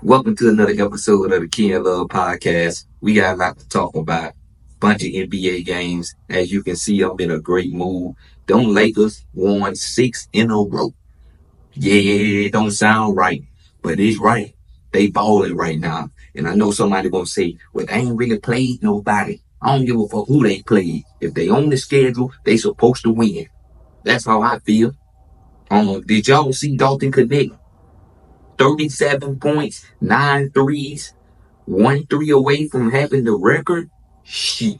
Welcome to another episode of the KenlovePodcast. We got a lot to talk about. Bunch of NBA games. As you can see, I'm in a great mood. Them Lakers won 6 in a row. Yeah, it don't sound right, but it's right. They balling right now. And I know somebody gonna say, well, they ain't really played nobody. I don't give a fuck who they played. If they on the schedule, they supposed to win. That's how I feel. Did y'all see Dalton Connect? 37 points, 9 threes, 1 3 away from having the record? Shit.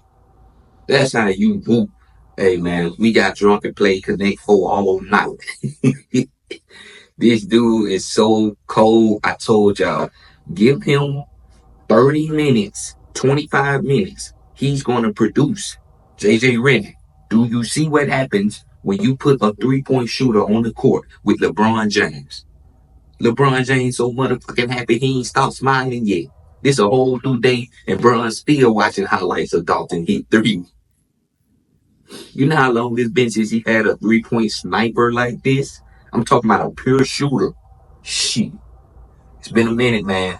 That's how you whoop. Hey, man, we got drunk and played Connect 4 all night. This dude is so cold. I told y'all, give him 30 minutes, 25 minutes. He's going to produce. JJ Redick, do you see what happens when you put a three-point shooter on the court with LeBron James? LeBron James so motherfucking happy he ain't stopped smiling yet. This a whole new day, and Bron's still watching highlights of Dalton hit three. You know how long this been since he had a three-point sniper like this? I'm talking about a pure shooter. Shit. It's been a minute, man.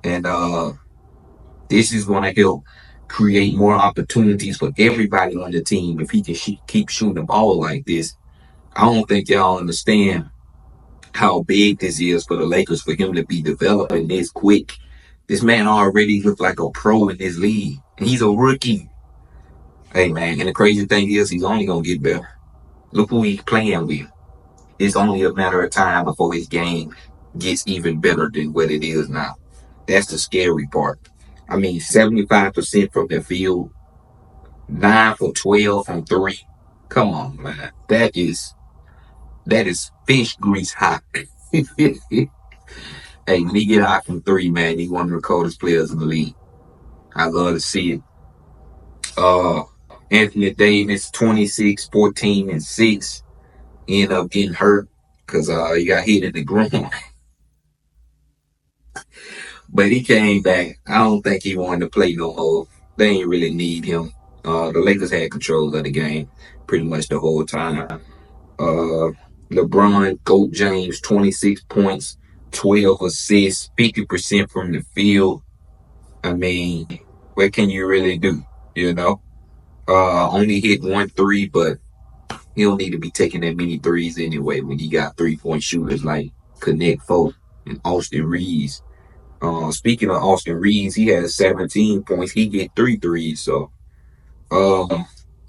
And this is going to help create more opportunities for everybody on the team if he can keep shooting the ball like this. I don't think y'all understand how big this is for the Lakers for him to be developing this quick. This man already looked like a pro in this league. And he's a rookie. Hey, man, and the crazy thing is he's only going to get better. Look who he's playing with. It's only a matter of time before his game gets even better than what it is now. That's the scary part. I mean, 75% from the field, 9 for 12 from 3. Come on, man. That is fish grease hot. Hey, when he get hot from 3, man, he's one of the coldest players in the league. I love to see it. Anthony Davis, 26, 14, and 6. Ended up getting hurt because he got hit in the groin. But he came back. I don't think he wanted to play no more. They ain't really need him. The Lakers had control of the game pretty much the whole time. LeBron, Goat James, 26 points, 12 assists, 50% from the field. I mean, what can you really do? You know? Only hit 1 3, but he don't need to be taking that many threes anyway when you got 3-point shooters like Connect 4 and Austin Reeves. Speaking of Austin Reeves, he had 17 points. He hit 3 threes. So, the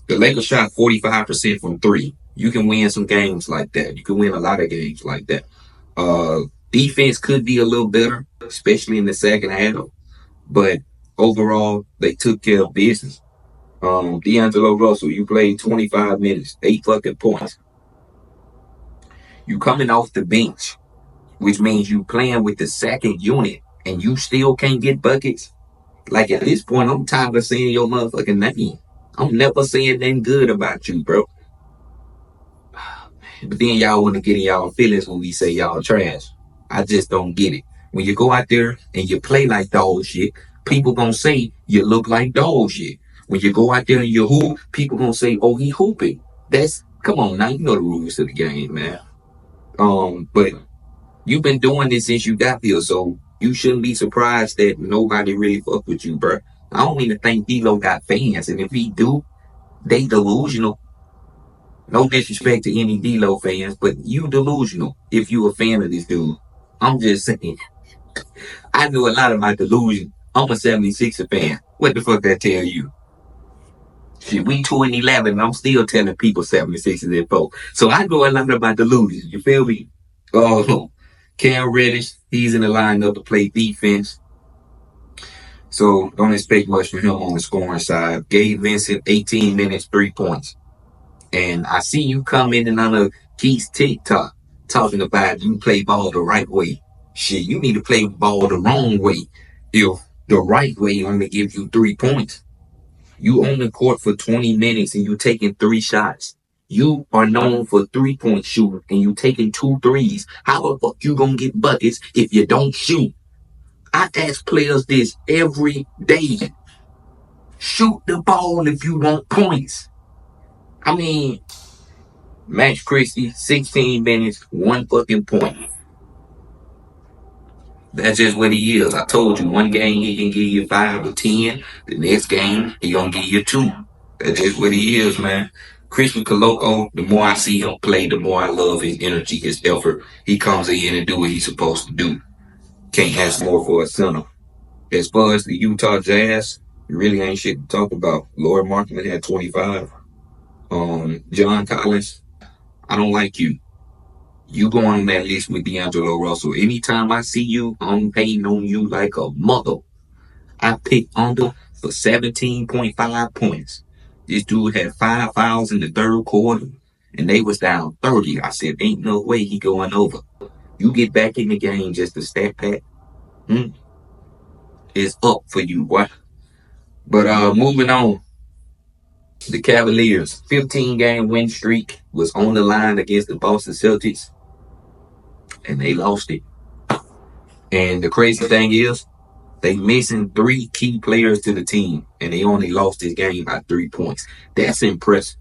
Lakers shot 45% from 3. You can win some games like that. You can win a lot of games like that. Defense could be a little better, especially in the second half. But overall, they took care of business. D'Angelo Russell, you played 25 minutes, 8 fucking points. You coming off the bench, which means you playing with the second unit, and you still can't get buckets. Like, at this point, I'm tired of saying your motherfucking name. I'm never saying nothing good about you, bro. But then y'all want to get in y'all feelings when we say y'all trash. I just don't get it. When you go out there and you play like dog shit, people gonna say you look like dog shit. When you go out there and you hoop, people gonna say, oh, he hooping. Come on now, you know the rules of the game, man. But you've been doing this since you got here, so you shouldn't be surprised that nobody really fuck with you, bro. I don't even think D-Lo got fans, and if he do, they delusional. No disrespect to any D-Lo fans, but you delusional if you a fan of this dude. I'm just saying. I know a lot about delusion. I'm a 76er fan. What the fuck that tell you? Shit, we 2-11, and I'm still telling people 76ers and 4. So I know a lot about delusion. You feel me? Cam Reddish, he's in the lineup to play defense. So don't expect much from him on the scoring side. Gabe Vincent, 18 minutes, 3 points. And I see you commenting on a Keith's TikTok talking about you play ball the right way. Shit, you need to play ball the wrong way. If the right way only gives you 3 points. You on the court for 20 minutes and you taking 3 shots. You are known for 3-point shooting and you taking 2 threes. How the fuck you gonna get buckets if you don't shoot? I ask players this every day. Shoot the ball if you want points. I mean, Max Christie, 16 minutes, 1 fucking point. That's just what he is. I told you, one game he can give you 5 or 10. The next game he gonna give you 2. That's just what he is, man. Christian Coloco, the more I see him play, the more I love his energy, his effort. He comes in and do what he's supposed to do. Can't ask more for a center. As far as the Utah Jazz, you really ain't shit to talk about. Lord Markman had 25. John Collins, I don't like you. You go on that list with D'Angelo Russell. Anytime I see you, I'm hating on you like a mother. I picked under for 17.5 points. This dude had 5 fouls in the third quarter, and they was down 30. I said, ain't no way he going over. You get back in the game just to stat pack. It's up for you, boy. But moving on. The Cavaliers, 15-game win streak was on the line against the Boston Celtics, and they lost it. And the crazy thing is, they missing 3 key players to the team, and they only lost this game by 3 points. That's impressive.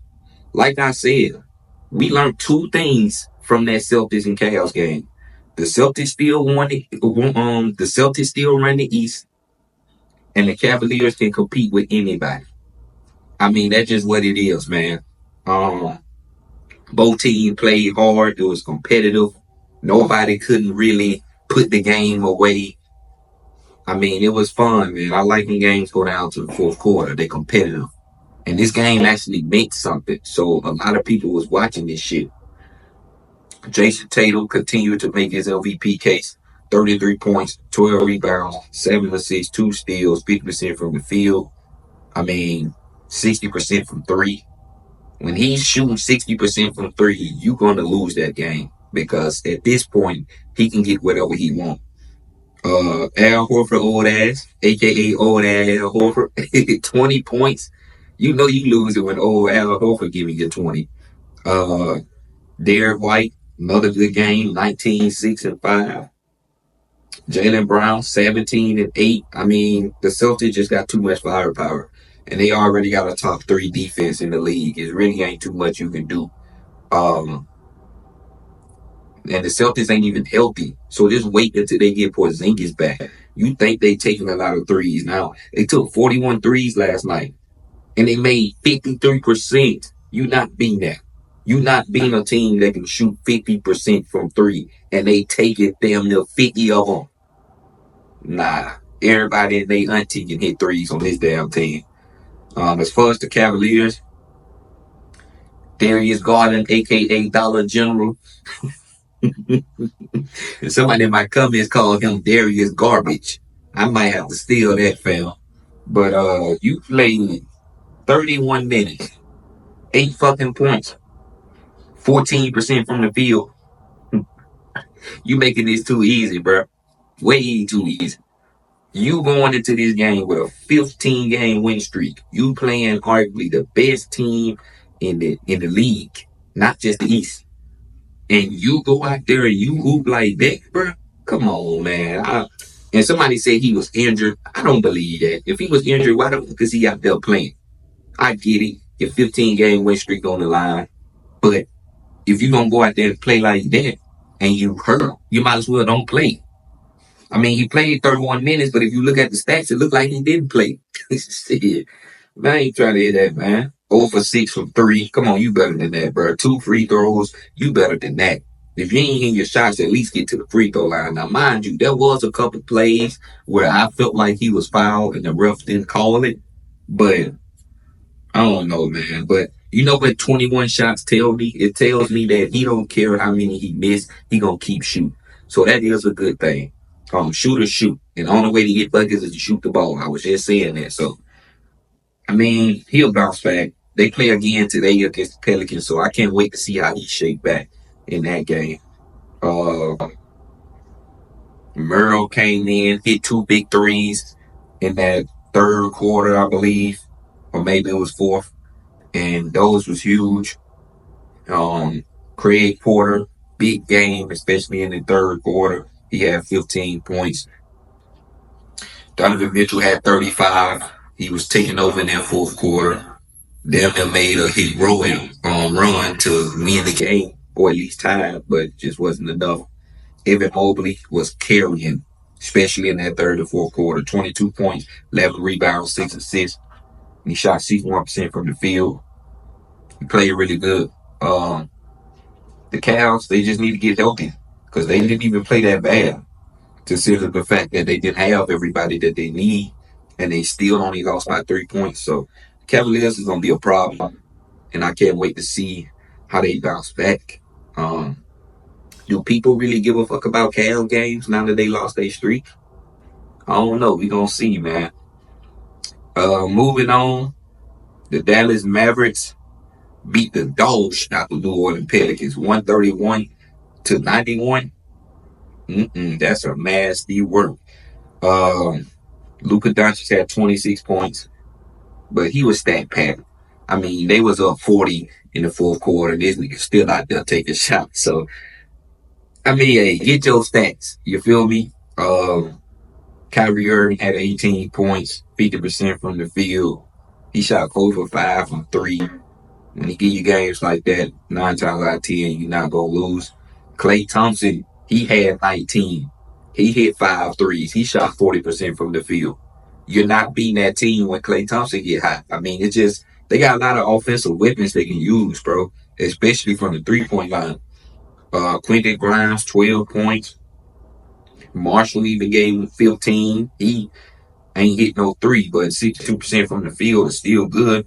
Like I said, we learned 2 things from that Celtics and Cavs game. The Celtics still won it. The Celtics still run the East, and the Cavaliers can compete with anybody. I mean, that's just what it is, man. Both teams played hard. It was competitive. Nobody couldn't really put the game away. I mean, it was fun, man. I like when games go down to the fourth quarter. They're competitive. And this game actually meant something. So a lot of people was watching this shit. Jason Tatum continued to make his MVP case. 33 points, 12 rebounds, 7 assists, 2 steals, 50% from the field. I mean, 60% from 3. When he's shooting 60% from 3, you're going to lose that game. Because at this point, he can get whatever he wants. Al Horford, old ass, a.k.a. old ass Al Horford, 20 points. You know you lose it when old Al Horford giving you 20. Derek White, another good game, 19, 6, and 5. Jaylen Brown, 17 and 8. I mean, the Celtics just got too much firepower. And they already got a top 3 defense in the league. It really ain't too much you can do. And the Celtics ain't even healthy. So just wait until they get Porzingis back. You think they taking a lot of threes. Now, they took 41 threes last night. And they made 53%. You not being that. You not being a team that can shoot 50% from 3. And they take it damn near 50 of them. Nah. Everybody and they auntie can hit threes on this damn team. As far as the Cavaliers, Darius Garland, a.k.a. Dollar General. And somebody in my comments called him Darius Garbage. I might have to steal that, fam. But you played 31 minutes, 8 fucking points, 14% from the field. You making this too easy, bro. Way too easy. You going into this game with a 15-game win streak. You playing arguably the best team in the league, not just the East. And you go out there and you hoop like that, bro. Come on, man. And somebody said he was injured. I don't believe that. If he was injured, why the fuck is he out there playing? I get it. Your 15-game win streak on the line. But if you don't go out there and play like that and you hurt, you might as well don't play. I mean, he played 31 minutes, but if you look at the stats, it looked like he didn't play. Shit. Man, I ain't trying to hear that, man. 0 for 6 from 3. Come on, you better than that, bro. 2 free throws, you better than that. If you ain't hitting your shots, at least get to the free throw line. Now, mind you, there was a couple plays where I felt like he was fouled and the ref didn't call it. But I don't know, man. But you know what 21 shots tell me? It tells me that he don't care how many he missed. He gonna keep shooting. So that is a good thing. Shoot or shoot. And the only way to get buckets is to shoot the ball. I was just saying that. So, I mean, he'll bounce back. They play again today against the Pelicans, so I can't wait to see how he shake back in that game. Merle came in, hit 2 big threes in that third quarter, I believe, or maybe it was fourth, and those was huge. Craig Porter, big game, especially in the third quarter. He had 15 points. Donovan Mitchell had 35. He was taking over in that fourth quarter. Damn made a heroic run to win the game, or at least tie, but just wasn't enough. Evan Mobley was carrying especially in that third and fourth quarter. 22 points, 11 rebounds, 6 assists. He shot 61% from the field. He played really good. The Cavs, they just need to get healthy because they didn't even play that bad, considering the fact that they didn't have everybody that they need, and they still only lost by 3 points. So Cavaliers is going to be a problem, and I can't wait to see how they bounce back. Do people really give a fuck about Cavs games now that they lost their streak? I don't know. We gonna see, man. Moving on, the Dallas Mavericks beat the dog shit out the New Orleans Pelicans, 131-91. That's a nasty work. Luka Doncic had 26 points, but he was stat packed. I mean, they was up 40 in the fourth quarter. This nigga still out there taking shots. So, I mean, hey, get your stats. You feel me? Kyrie Irving had 18 points, 50% from the field. He shot 4 for 5 from 3. When he give you games like that, 9 times out of 10, you're not going to lose. Klay Thompson, he had 19. He hit 5 threes. He shot 40% from the field. You're not beating that team when Klay Thompson get hot. I mean, it's just, they got a lot of offensive weapons they can use, bro, especially from the three-point line. Quentin Grimes, 12 points. Marshall even gave him 15. He ain't hit no 3, but 62% from the field is still good.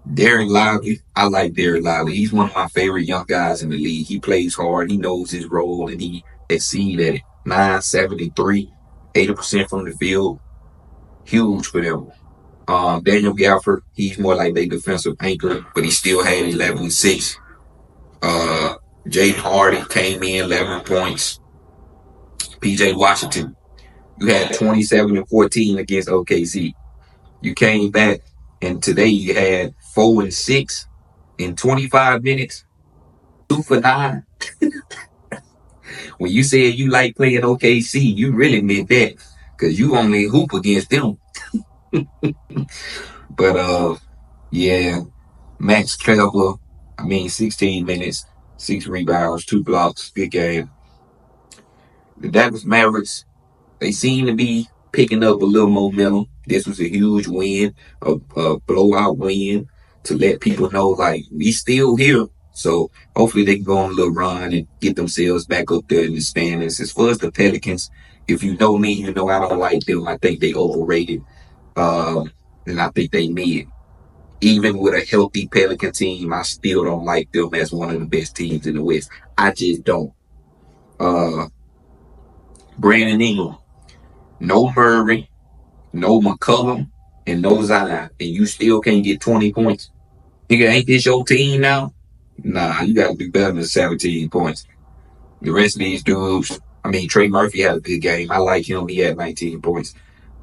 Darren Lively, I like Darren Lively. He's one of my favorite young guys in the league. He plays hard. He knows his role, and he exceeds at it. 973, 80% from the field. Huge for them. Daniel Gafford, he's more like their defensive anchor, but he still had 11 and 6. Jaden Hardy came in 11 points. PJ Washington, you had 27 and 14 against OKC. You came back, and today you had 4 and 6 in 25 minutes, 2 for 9. When you said you like playing OKC, you really meant that, because you only hoop against them. But yeah, Max Kleber, 16 minutes, 6 rebounds, 2 blocks, good game. The Dallas Mavericks, they seem to be picking up a little momentum. This was a huge win, a blowout win, to let people know, like, we still here. So hopefully they can go on a little run and get themselves back up there in the standings. As far as the Pelicans, if you know me, you know I don't like them. I think they overrated. And I think they mid. Even with a healthy Pelican team, I still don't like them as one of the best teams in the West. I just don't. Brandon Ingram, no Murray, no McCollum, and no Zion, and you still can't get 20 points. Nigga, ain't this your team now? Nah, you gotta do better than 17 points. The rest of these dudes, Trey Murphy had a good game. I like him. He had 19 points.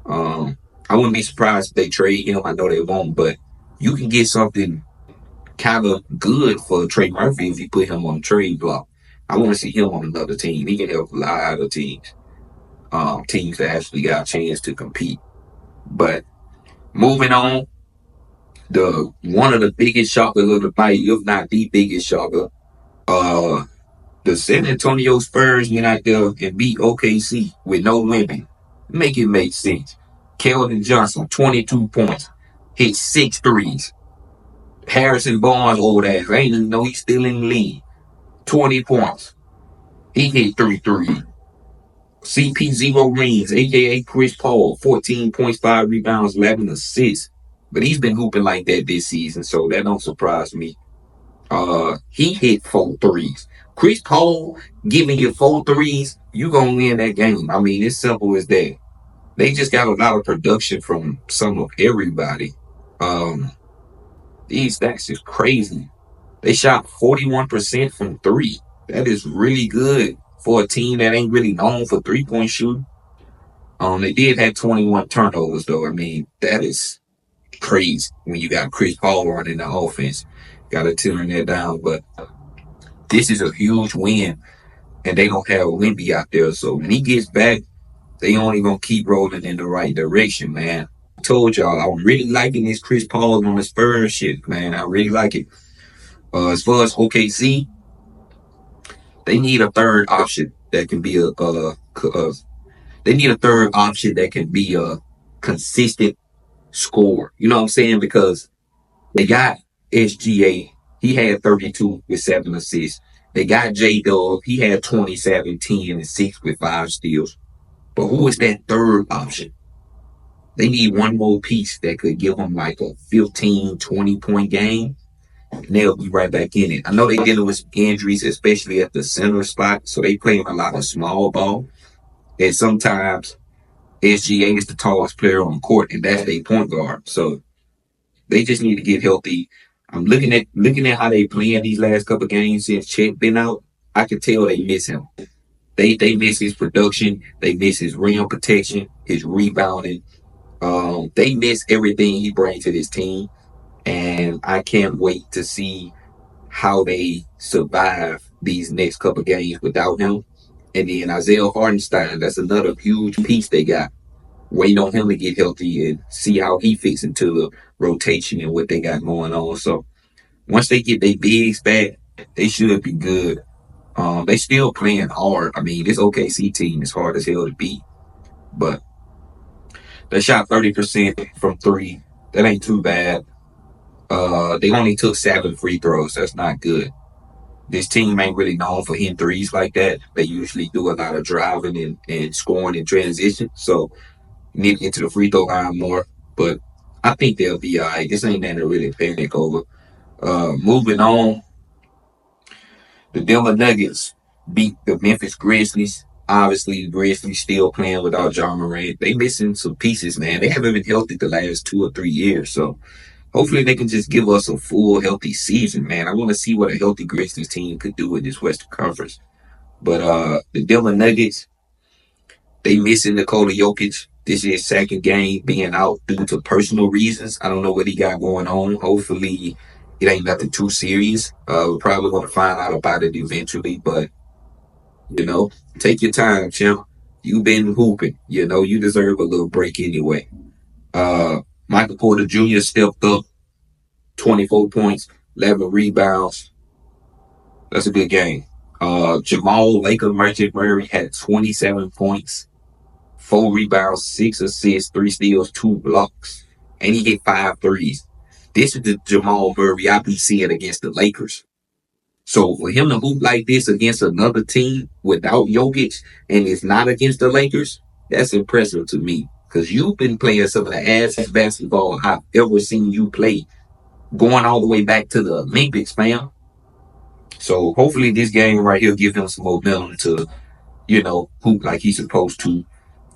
I wouldn't be surprised if they trade him. I know they won't, but you can get something kind of good for Trey Murphy if you put him on the trade block. I want to see him on another team. He can help a lot of teams. Teams that actually got a chance to compete. But moving on, one of the biggest shockers of the night, if not the biggest shocker, the San Antonio Spurs went out there and beat OKC with no women. Make it make sense. Keldon Johnson, 22 points, hit 6 threes. Harrison Barnes, old ass, I ain't even know he's still in the league. 20 points. He hit 3 threes. CP Zero Rings, a.k.a. Chris Paul, 14 points, 5 rebounds, 11 assists. But he's been hooping like that this season, so that don't surprise me. He hit 4 threes. Chris Paul giving you 4 threes, you gonna win that game. It's simple as that. They just got a lot of production from some of everybody. These stats is crazy. They shot 41% from 3. That is really good for a team that ain't really known for 3-point shooting. They did have 21 turnovers, though. That is crazy when you got Chris Paul running the offense. Got to turn that down, but this is a huge win, and they don't have Wemby out there. So when he gets back, they only gonna keep rolling in the right direction, man. I told y'all, I'm really liking this Chris Paul on the Spurs shit, man. I really like it. As far as OKC, they need a third option that can be They need a third option that can be a consistent scorer. You know what I'm saying? Because they got SGA. He had 32 with 7 assists. They got J Dub. He had 27, 10, and 6 with 5 steals. But who is that third option? They need one more piece that could give them like a 15, 20-point game, and they'll be right back in it. I know they're dealing with some injuries, especially at the center spot, so they playing a lot of small ball. And sometimes SGA is the tallest player on the court, and that's their point guard. So they just need to get healthy. I'm looking at how they playing these last couple of games since Chet been out. I can tell they miss him. They miss his production. They miss his rim protection, his rebounding. They miss everything he brings to this team, and I can't wait to see how they survive these next couple of games without him. And then Isaiah Hartenstein, that's another huge piece they got. Waiting on him to get healthy and see how he fits into the rotation and what they got going on. So once they get their bigs back, they should be good. They still playing hard. I mean, this OKC team is hard as hell to beat, but they shot 30% from three. That ain't too bad. They only took 7 free throws. That's not good. This team ain't really known for hitting threes like that. They usually do a lot of driving and scoring in transition. So need to get to the free throw line more. But I think they'll be all right. This ain't nothing to really panic over. Moving on, the Denver Nuggets beat the Memphis Grizzlies. Obviously, the Grizzlies still playing without John Morant. They missing some pieces, man. They haven't been healthy the last 2 or 3 years. So hopefully they can just give us a full healthy season, man. I want to see what a healthy Grizzlies team could do in this Western Conference. But the Denver Nuggets, they missing Nikola Jokic. This is his second game being out due to personal reasons. I don't know what he got going on. Hopefully it ain't nothing too serious. We're probably going to find out about it eventually, but take your time, champ. You've been hooping. You deserve a little break anyway. Michael Porter Jr. stepped up, 24 points, 11 rebounds. That's a good game. Jamal Laker Merchant Murray had 27 points, 4 rebounds, 6 assists, 3 steals, 2 blocks, and he hit 5 threes. This is the Jamal Murray I be seeing against the Lakers. So for him to hoop like this against another team without Jokic and it's not against the Lakers, that's impressive to me. Because you've been playing some of the ass basketball I've ever seen you play, going all the way back to the Olympics, fam. So hopefully this game right here give him some momentum to, hoop like he's supposed to.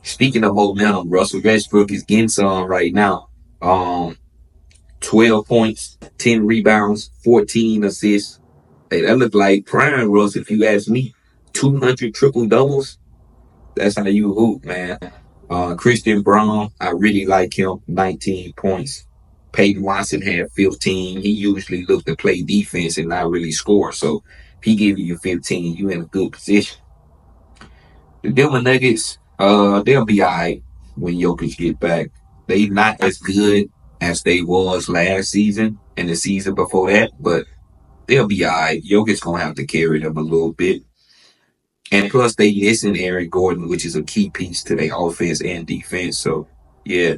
Speaking of momentum, Russell Westbrook is getting some right now. 12 points, 10 rebounds, 14 assists. Hey, that look like prime Russ if you ask me. 200 triple doubles. That's how you hoop, man. Christian Braun, I really like him. 19 points. Peyton Watson had 15. He usually looks to play defense and not really score. So if he give you 15, you in a good position. The Denver Nuggets, they'll be all right when Jokic get back. They not as good as they was last season and the season before that, but they'll be all right. Jokic's going to have to carry them a little bit. And plus, they missing Aaron Gordon, which is a key piece to their offense and defense. So, yeah.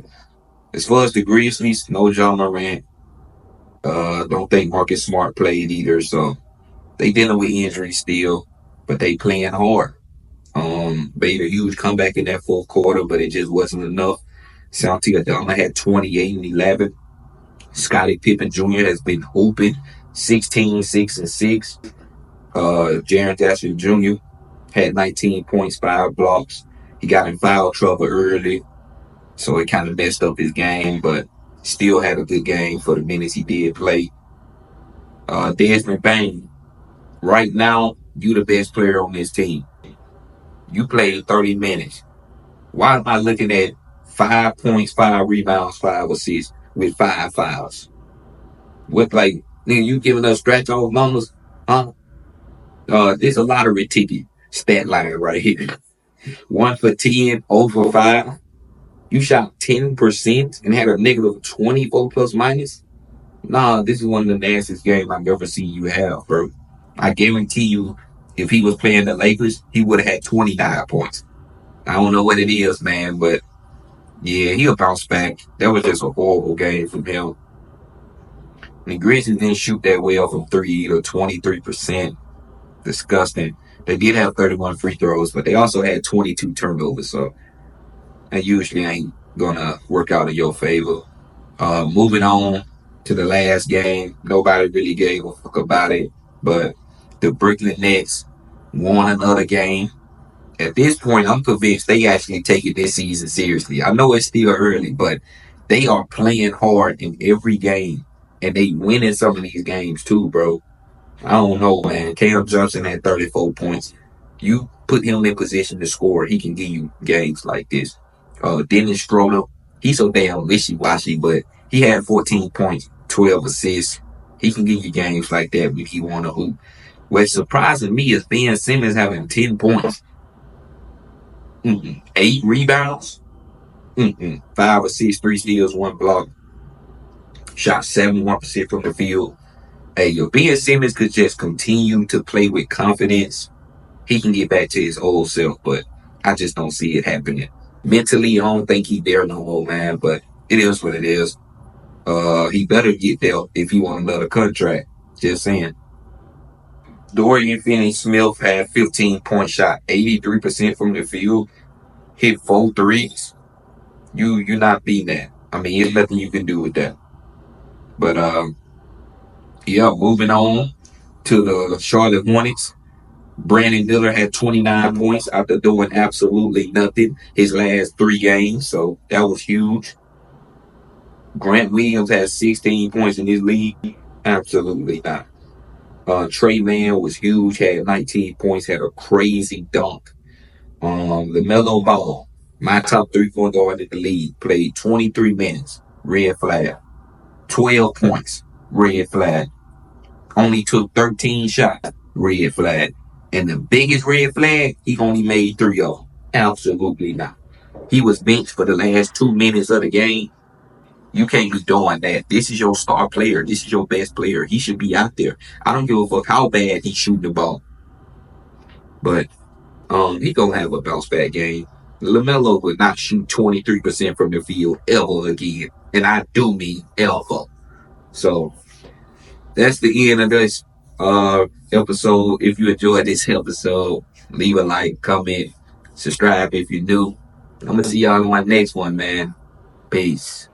As far as the Grizzlies, no John Morant. Don't think Marcus Smart played either. So, they dealing with injuries still, but they playing hard. Made a huge comeback in that fourth quarter, but it just wasn't enough. Santi Adama had 28 and 11. Scottie Pippen Jr. has been hooping 16, 6, and 6. Jaren Jackson Jr. had 19 points, 5 blocks. He got in foul trouble early, so it kind of messed up his game, but still had a good game for the minutes he did play. Desmond Bain, right now, you the best player on this team. You played 30 minutes. Why am I looking at 5 points, 5 rebounds, 5 assists with 5 fouls? What, like, nigga, you giving us scratch off numbers? Huh? There's a lottery ticket stat line right here. 1 for 10, 0 for 5. You shot 10% and had a negative 24 plus minus? Nah, this is one of the nastiest games I've ever seen you have, bro. I guarantee you, if he was playing the Lakers, he would have had 29 points. I don't know what it is, man, but yeah, he'll bounce back. That was just a horrible game from him. The Grizzlies didn't shoot that well from three to 23%. Disgusting. They did have 31 free throws, but they also had 22 turnovers, so that usually ain't gonna work out in your favor. Moving on to the last game, nobody really gave a fuck about it, but the Brooklyn Nets won another game. At this point, I'm convinced they actually take it this season seriously. I know it's still early, but they are playing hard in every game, and they winning some of these games too, bro. I don't know, man. Cam Johnson had 34 points. You put him in position to score, he can give you games like this. Dennis Schroeder, he's so damn wishy-washy, but he had 14 points, 12 assists. He can give you games like that if he want to hoop. What's surprising me is Ben Simmons having 10 points, 8 rebounds, 5 assists, 3 steals, 1 block. Shot 71% from the field. Hey, if Ben Simmons could just continue to play with confidence, he can get back to his old self, but I just don't see it happening. Mentally, I don't think he's there no more, man, but it is what it is. He better get there if he want another contract. Just saying. Dorian Finney-Smith had 15 point shot, 83% from the field, hit 4 threes. You're not beating that. I mean, there's nothing you can do with that. But yeah, moving on to the Charlotte Hornets. Brandon Miller had 29 points after doing absolutely nothing his last 3 games, so that was huge. Grant Williams had 16 points in his league. Absolutely not. Trey Mann was huge, had 19 points, had a crazy dunk. LaMelo Ball, my top 3-point guard in the league, played 23 minutes, red flag. 12 points, red flag. Only took 13 shots, red flag. And the biggest red flag, he only made 3 of them. Absolutely not. He was benched for the last 2 minutes of the game. You can't be doing that. This is your star player. This is your best player. He should be out there. I don't give a fuck how bad he's shooting the ball. But he gonna have a bounce back game. LaMelo would not shoot 23% from the field ever again. And I do mean ever. So that's the end of this episode. If you enjoyed this episode, leave a like, comment, subscribe if you're new. I'm gonna see y'all in my next one, man. Peace.